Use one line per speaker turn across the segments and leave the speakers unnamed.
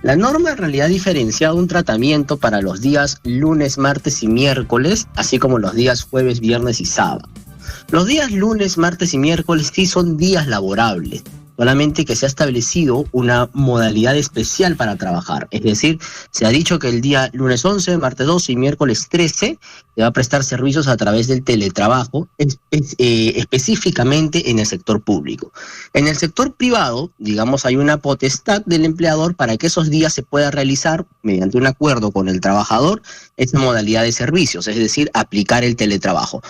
La norma en realidad ha diferenciado un tratamiento para los días lunes, martes y miércoles, así como los días jueves, viernes y sábado. Los días lunes, martes y miércoles sí son días laborables, solamente que se ha establecido una modalidad especial para trabajar. Es decir, se ha dicho que el día lunes 11, martes 12 y miércoles 13 se va a prestar servicios a través del teletrabajo, específicamente en el sector público. En el sector privado, digamos, hay una potestad del empleador para que esos días se pueda realizar, mediante un acuerdo con el trabajador, esa modalidad de servicios, es decir, aplicar el teletrabajo.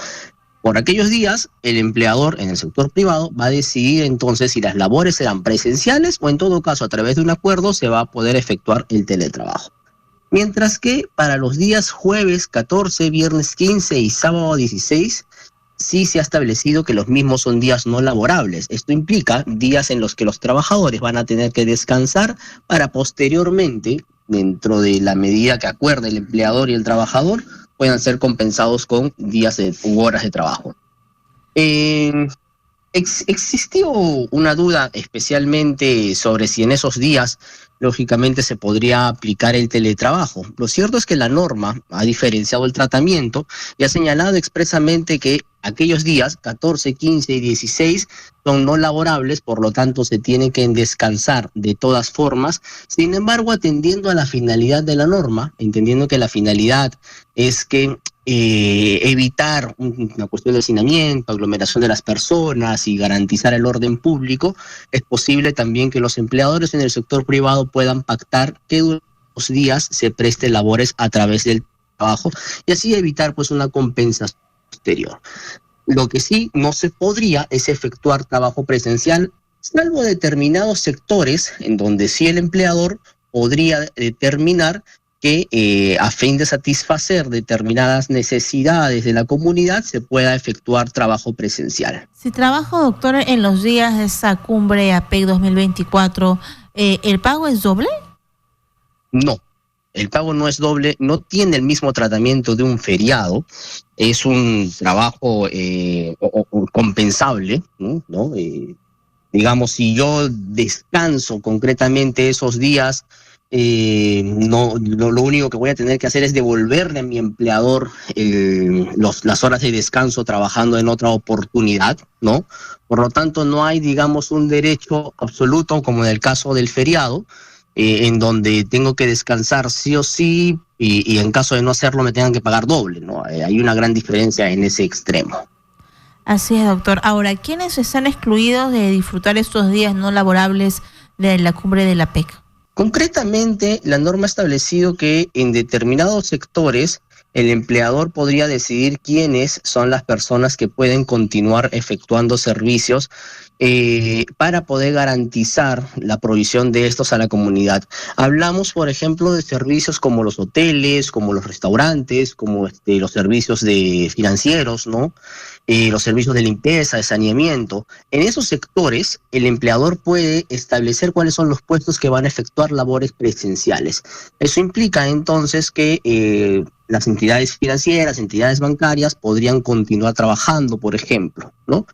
Por aquellos días, el empleador en el sector privado va a decidir entonces si las labores serán presenciales o en todo caso a través de un acuerdo se va a poder efectuar el teletrabajo. Mientras que para los días jueves 14, viernes 15 y sábado 16, sí se ha establecido que los mismos son días no laborables. Esto implica días en los que los trabajadores van a tener que descansar para posteriormente, dentro de la medida que acuerde el empleador y el trabajador, puedan ser compensados con días u horas de trabajo. Existió una duda especialmente sobre si en esos días, lógicamente, se podría aplicar el teletrabajo. Lo cierto es que la norma ha diferenciado el tratamiento y ha señalado expresamente que aquellos días, 14, 15 y 16, son no laborables, por lo tanto se tienen que descansar de todas formas. Sin embargo, atendiendo a la finalidad de la norma, entendiendo que la finalidad es que evitar una cuestión de hacinamiento, aglomeración de las personas y garantizar el orden público, es posible también que los empleadores en el sector privado puedan pactar que durante los días se preste labores a través del trabajo y así evitar pues una compensación posterior. Lo que sí no se podría es efectuar trabajo presencial, salvo determinados sectores en donde sí el empleador podría determinar que a fin de satisfacer determinadas necesidades de la comunidad se pueda efectuar trabajo presencial.
Si trabajo, doctor, en los días de esa cumbre APEC 2024, ¿el pago es doble?
No, el pago no es doble, no tiene el mismo tratamiento de un feriado, es un trabajo compensable, ¿no? Digamos, si yo descanso concretamente esos días, lo único que voy a tener que hacer es devolverle a mi empleador las horas de descanso trabajando en otra oportunidad, ¿no? Por lo tanto, no hay, digamos, un derecho absoluto como en el caso del feriado, en donde tengo que descansar sí o sí y en caso de no hacerlo me tengan que pagar doble, ¿no? Hay una gran diferencia en ese extremo.
Así es, doctor. Ahora, ¿quiénes están excluidos de disfrutar estos días no laborables de la cumbre de la PEC?
Concretamente, la norma ha establecido que en determinados sectores el empleador podría decidir quiénes son las personas que pueden continuar efectuando servicios para poder garantizar la provisión de estos a la comunidad. Hablamos, por ejemplo, de servicios como los hoteles, como los restaurantes, como los servicios financieros, ¿no? Los servicios de limpieza, de saneamiento. En esos sectores, el empleador puede establecer cuáles son los puestos que van a efectuar labores presenciales. Eso implica entonces que las entidades financieras, entidades bancarias podrían continuar trabajando, por ejemplo, ¿no?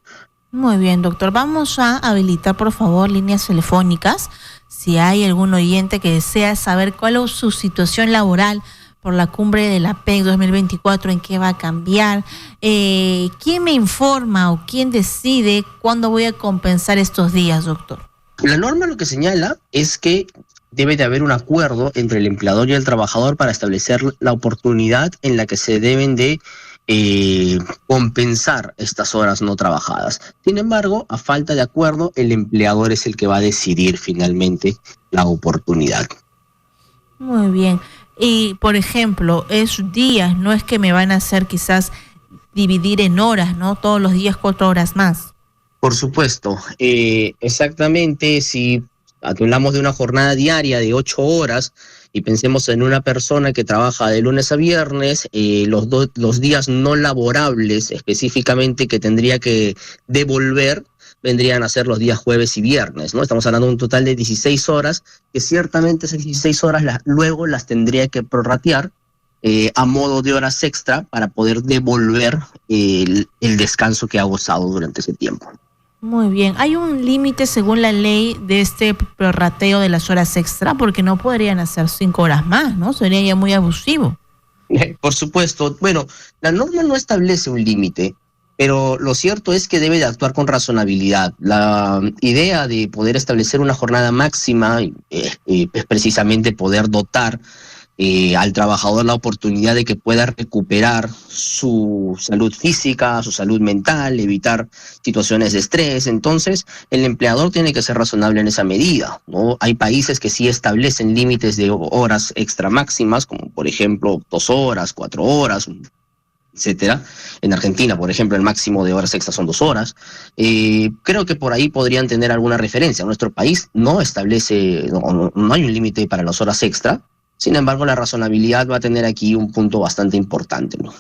Muy bien, doctor. Vamos a habilitar, por favor, líneas telefónicas. Si hay algún oyente que desea saber cuál es su situación laboral por la cumbre de la PEC 2024, en qué va a cambiar, ¿quién me informa o quién decide cuándo voy a compensar estos días, doctor?
La norma lo que señala es que debe de haber un acuerdo entre el empleador y el trabajador para establecer la oportunidad en la que se deben de compensar estas horas no trabajadas. Sin embargo, a falta de acuerdo, el empleador es el que va a decidir finalmente la oportunidad.
Muy bien. Y, por ejemplo, esos días no es que me van a hacer quizás dividir en horas, ¿no? Todos los días 4 horas más.
Por supuesto. Exactamente, si hablamos de una jornada diaria de 8 horas y pensemos en una persona que trabaja de lunes a viernes, los días no laborables específicamente que tendría que devolver vendrían a ser los días jueves y viernes, ¿no? Estamos hablando de un total de 16 horas, que ciertamente esas 16 horas luego las tendría que prorratear a modo de horas extra para poder devolver el descanso que ha gozado durante ese tiempo.
Muy bien. ¿Hay un límite según la ley de este prorrateo de las horas extra? Porque no podrían hacer 5 horas más, ¿no? Sería ya muy abusivo.
Por supuesto. Bueno, la norma no establece un límite, pero lo cierto es que debe de actuar con razonabilidad. La idea de poder establecer una jornada máxima es precisamente poder dotar al trabajador la oportunidad de que pueda recuperar su salud física, su salud mental, evitar situaciones de estrés. Entonces, el empleador tiene que ser razonable en esa medida, ¿no? Hay países que sí establecen límites de horas extra máximas, como por ejemplo 2 horas, 4 horas, etcétera. En Argentina, por ejemplo, el máximo de horas extras son 2 horas. Creo que por ahí podrían tener alguna referencia. Nuestro país no establece, no hay un límite para las horas extra. Sin embargo, la razonabilidad va a tener aquí un punto bastante importante, ¿no?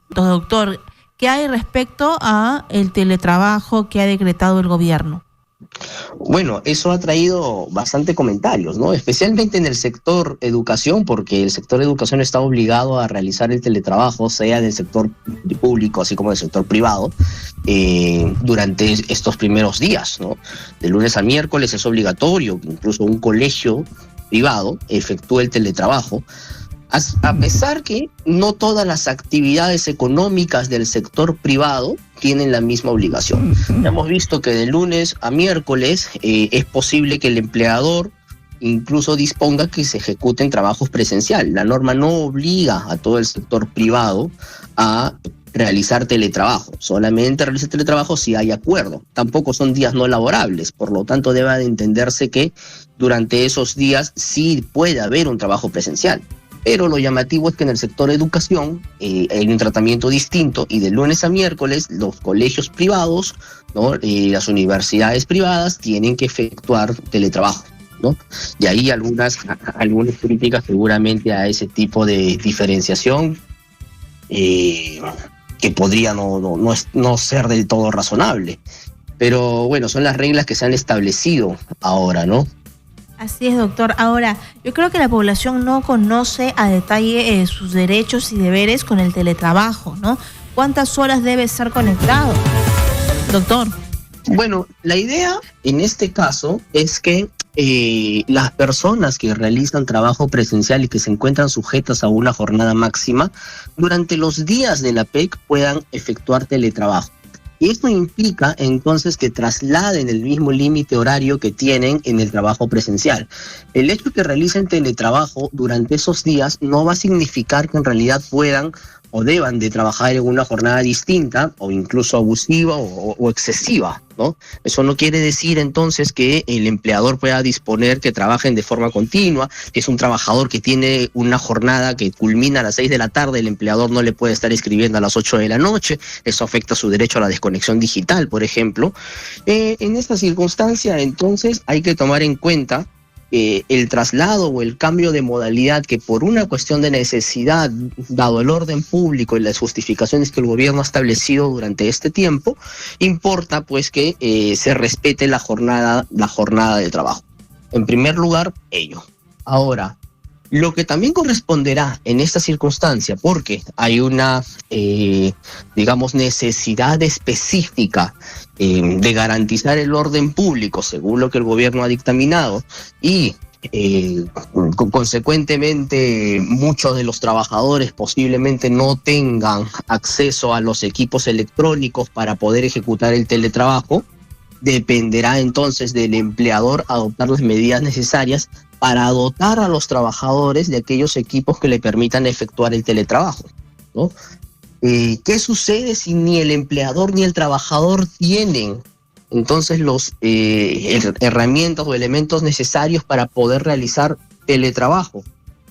Doctor, ¿qué hay respecto a el teletrabajo que ha decretado el gobierno?
Bueno, eso ha traído bastante comentarios, ¿no? Especialmente en el sector educación, porque el sector educación está obligado a realizar el teletrabajo, sea del sector público así como del sector privado, durante estos primeros días, ¿no? De lunes a miércoles es obligatorio, incluso un colegio privado efectúa el teletrabajo, a pesar que no todas las actividades económicas del sector privado tienen la misma obligación. Hemos visto que de lunes a miércoles es posible que el empleador incluso disponga que se ejecuten trabajos presencial. La norma no obliga a todo el sector privado a realizar teletrabajo. Solamente realiza teletrabajo si hay acuerdo. Tampoco son días no laborables, por lo tanto debe de entenderse que durante esos días sí puede haber un trabajo presencial. Pero lo llamativo es que en el sector educación hay un tratamiento distinto y de lunes a miércoles los colegios privados, ¿no? Las universidades privadas tienen que efectuar teletrabajo, ¿no? Y ahí algunas críticas seguramente a ese tipo de diferenciación que podría no ser del todo razonable. Pero bueno, son las reglas que se han establecido ahora, ¿no?
Así es, doctor. Ahora, yo creo que la población no conoce a detalle sus derechos y deberes con el teletrabajo, ¿no? ¿Cuántas horas debe estar conectado, doctor?
Bueno, la idea en este caso es que las personas que realizan trabajo presencial y que se encuentran sujetas a una jornada máxima, durante los días de la PEC puedan efectuar teletrabajo. Y esto implica entonces que trasladen el mismo límite horario que tienen en el trabajo presencial. El hecho de que realicen teletrabajo durante esos días no va a significar que en realidad puedan o deban de trabajar en una jornada distinta o incluso abusiva o excesiva, ¿no? Eso no quiere decir entonces que el empleador pueda disponer que trabajen de forma continua, que es un trabajador que tiene una jornada que culmina a las 6 de la tarde, el empleador no le puede estar escribiendo a las 8 de la noche, eso afecta su derecho a la desconexión digital, por ejemplo. En esta circunstancia, entonces, hay que tomar en cuenta el traslado o el cambio de modalidad que por una cuestión de necesidad, dado el orden público y las justificaciones que el gobierno ha establecido durante este tiempo, importa pues que se respete la jornada de trabajo. En primer lugar, ello. Ahora, lo que también corresponderá en esta circunstancia, porque hay una, necesidad específica de garantizar el orden público, según lo que el gobierno ha dictaminado, y consecuentemente muchos de los trabajadores posiblemente no tengan acceso a los equipos electrónicos para poder ejecutar el teletrabajo, dependerá entonces del empleador adoptar las medidas necesarias para dotar a los trabajadores de aquellos equipos que le permitan efectuar el teletrabajo, ¿no? ¿Qué sucede si ni el empleador ni el trabajador tienen entonces los herramientas o elementos necesarios para poder realizar teletrabajo?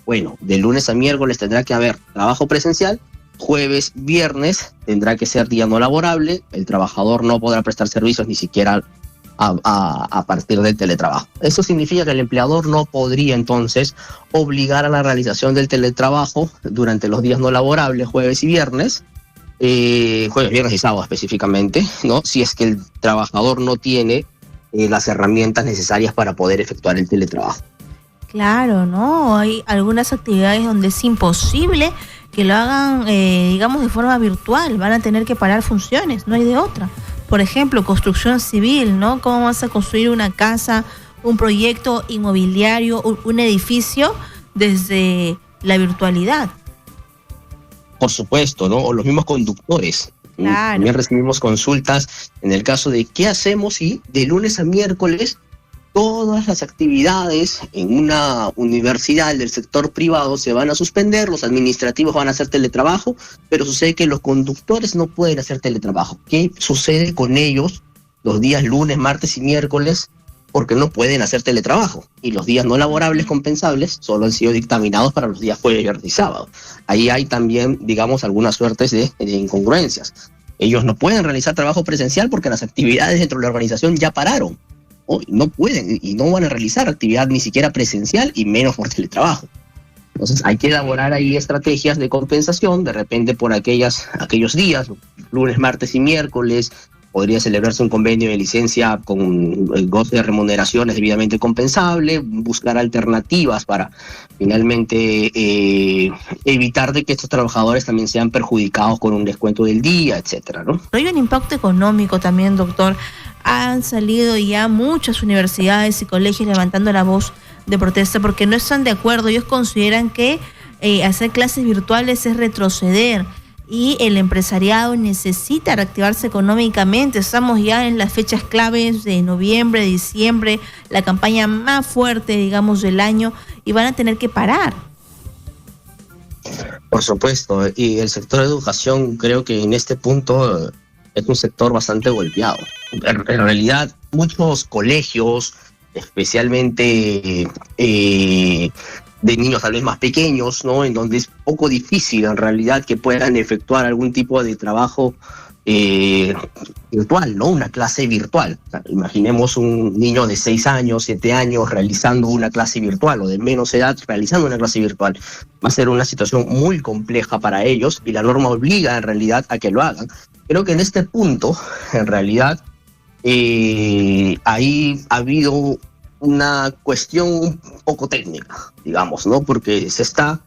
Bueno, de lunes a miércoles tendrá que haber trabajo presencial, jueves, viernes tendrá que ser día no laborable, el trabajador no podrá prestar servicios ni siquiera a partir del teletrabajo. Eso significa que el empleador no podría entonces obligar a la realización del teletrabajo durante los días no laborables, jueves y viernes, viernes y sábado específicamente, ¿no? Si es que el trabajador no tiene las herramientas necesarias para poder efectuar el teletrabajo.
Claro, ¿no? Hay algunas actividades donde es imposible que lo hagan, de forma virtual. Van a tener que parar funciones, no hay de otra. por ejemplo, construcción civil, ¿no? ¿Cómo vas a construir una casa, un proyecto inmobiliario, un edificio desde la virtualidad?
Por supuesto, ¿no? O los mismos conductores.
Claro.
También recibimos consultas en el caso de qué hacemos si de lunes a miércoles todas las actividades en una universidad del sector privado se van a suspender, los administrativos van a hacer teletrabajo, pero sucede que los conductores no pueden hacer teletrabajo. ¿Qué sucede con ellos los días lunes, martes y miércoles? Porque no pueden hacer teletrabajo y los días no laborables compensables solo han sido dictaminados para los días jueves, viernes y sábado. Ahí hay también, digamos, algunas suertes de incongruencias. Ellos no pueden realizar trabajo presencial porque las actividades dentro de la organización ya pararon. No pueden y no van a realizar actividad ni siquiera presencial y menos por teletrabajo. Entonces hay que elaborar ahí estrategias de compensación, de repente por aquellos días, lunes, martes y miércoles, podría celebrarse un convenio de licencia con el goce de remuneraciones debidamente compensable, buscar alternativas para finalmente evitar de que estos trabajadores también sean perjudicados con un descuento del día, etcétera, ¿no?
Hay un impacto económico también, doctor. Han salido ya muchas universidades y colegios levantando la voz de protesta porque no están de acuerdo. Ellos consideran que hacer clases virtuales es retroceder y el empresariado necesita reactivarse económicamente. Estamos ya en las fechas claves de noviembre, diciembre, la campaña más fuerte, digamos, del año, y van a tener que parar.
Por supuesto, y el sector de educación creo que en este punto es un sector bastante golpeado. En realidad, muchos colegios, especialmente de niños tal vez más pequeños, ¿no? En donde es poco difícil en realidad que puedan efectuar algún tipo de trabajo virtual, ¿no? Una clase virtual. O sea, imaginemos un niño de 6 años, 7 años realizando una clase virtual o de menos edad realizando una clase virtual. Va a ser una situación muy compleja para ellos y la norma obliga en realidad a que lo hagan. Creo que en este punto, en realidad, ahí ha habido una cuestión un poco técnica, digamos, ¿no? Porque se está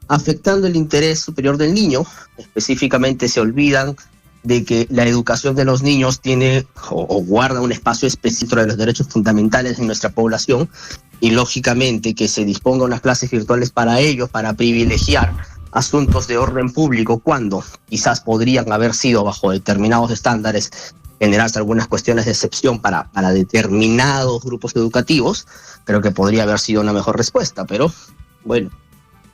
afectando el interés superior del niño. Específicamente se olvidan de que la educación de los niños tiene o guarda un espacio específico de los derechos fundamentales en nuestra población y lógicamente que se disponga unas clases virtuales para ellos, para privilegiar asuntos de orden público cuando quizás podrían haber sido bajo determinados estándares generarse algunas cuestiones de excepción para determinados grupos educativos, creo que podría haber sido una mejor respuesta, pero bueno,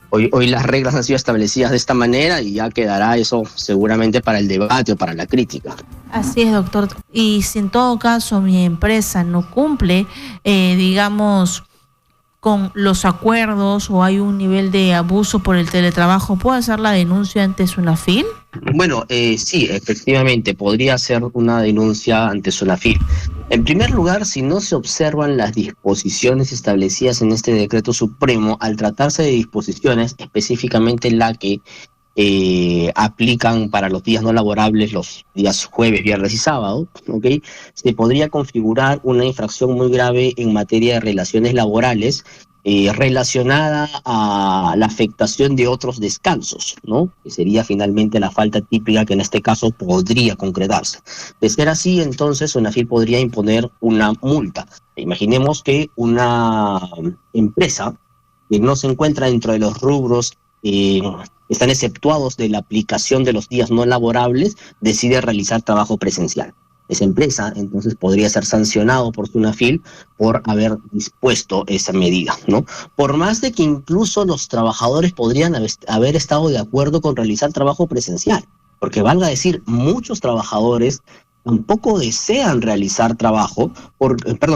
hoy las reglas han sido establecidas de esta manera y ya quedará eso seguramente para el debate o para la crítica.
Así es, doctor. Y si en todo caso mi empresa no cumple, digamos, con los acuerdos o hay un nivel de abuso por el teletrabajo, ¿puedo hacer la denuncia ante SUNAFIL?
Bueno, sí, efectivamente, podría ser una denuncia ante SUNAFIL. En primer lugar, si no se observan las disposiciones establecidas en este decreto supremo, al tratarse de disposiciones, específicamente la que aplican para los días no laborables, los días jueves, viernes y sábado, ¿ok? Se podría configurar una infracción muy grave en materia de relaciones laborales relacionada a la afectación de otros descansos, ¿no? Que sería finalmente la falta típica que en este caso podría concretarse. De ser así, entonces SUNAFIL podría imponer una multa. Imaginemos que una empresa que no se encuentra dentro de los rubros están exceptuados de la aplicación de los días no laborables, decide realizar trabajo presencial. Esa empresa entonces podría ser sancionado por SUNAFIL por haber dispuesto esa medida, ¿no? Por más de que incluso los trabajadores podrían haber estado de acuerdo con realizar trabajo presencial, porque valga decir, muchos trabajadores tampoco desean realizar trabajo,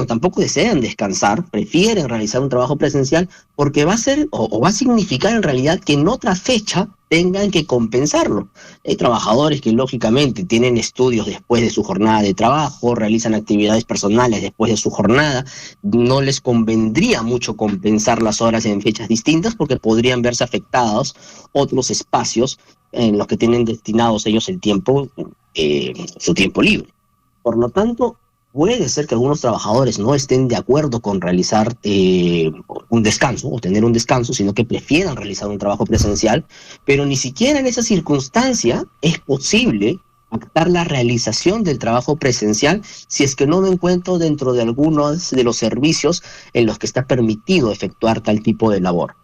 tampoco desean descansar, prefieren realizar un trabajo presencial porque va a ser o va a significar en realidad que en otra fecha tengan que compensarlo. Hay trabajadores que lógicamente tienen estudios después de su jornada de trabajo, realizan actividades personales después de su jornada, no les convendría mucho compensar las horas en fechas distintas porque podrían verse afectados otros espacios en los que tienen destinados ellos el tiempo, su tiempo libre. Por lo tanto, puede ser que algunos trabajadores no estén de acuerdo con realizar un descanso o tener un descanso, sino que prefieran realizar un trabajo presencial, pero ni siquiera en esa circunstancia es posible pactar la realización del trabajo presencial si es que no me encuentro dentro de algunos de los servicios en los que está permitido efectuar tal tipo de labor.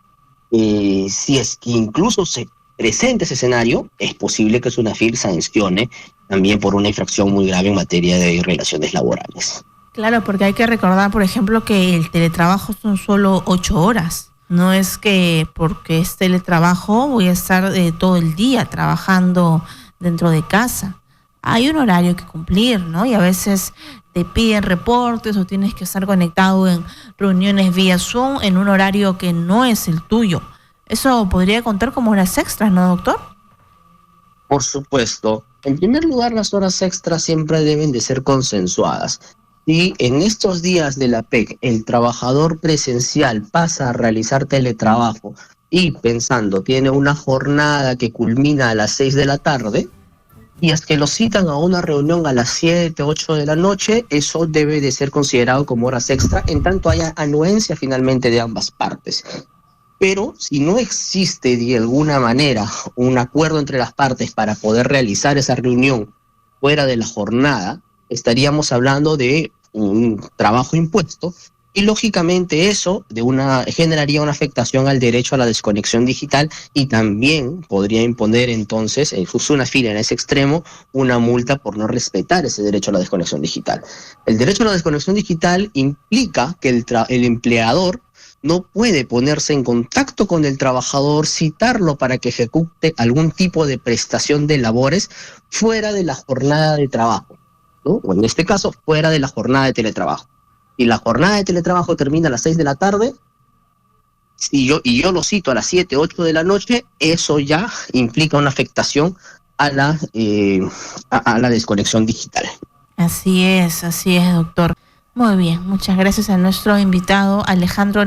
Si es que incluso se presenta ese escenario, es posible que SUNAFIL sancione también por una infracción muy grave en materia de relaciones laborales.
Claro, porque hay que recordar, por ejemplo, que el teletrabajo son solo 8 horas. No es que porque es teletrabajo voy a estar todo el día trabajando dentro de casa. Hay un horario que cumplir, ¿no? Y a veces te piden reportes o tienes que estar conectado en reuniones vía Zoom en un horario que no es el tuyo. Eso podría contar como horas extras, ¿no, doctor?
Por supuesto, en primer lugar, las horas extras siempre deben de ser consensuadas. Si en estos días de la PEC el trabajador presencial pasa a realizar teletrabajo y pensando tiene una jornada que culmina a las 6 de la tarde, y es que lo citan a una reunión a las 7, 8 de la noche, eso debe de ser considerado como horas extra, en tanto haya anuencia finalmente de ambas partes. Pero si no existe de alguna manera un acuerdo entre las partes para poder realizar esa reunión fuera de la jornada, estaríamos hablando de un trabajo impuesto y lógicamente eso generaría una afectación al derecho a la desconexión digital y también podría imponer entonces SUNAFIL en ese extremo una multa por no respetar ese derecho a la desconexión digital. El derecho a la desconexión digital implica que el empleador no puede ponerse en contacto con el trabajador, citarlo para que ejecute algún tipo de prestación de labores fuera de la jornada de trabajo, ¿no? O en este caso, fuera de la jornada de teletrabajo. Si la jornada de teletrabajo termina a las 6 de la tarde, y yo lo cito a las 7, 8 de la noche, eso ya implica una afectación a la desconexión digital.
Así es, doctor. Muy bien, muchas gracias a nuestro invitado Alejandro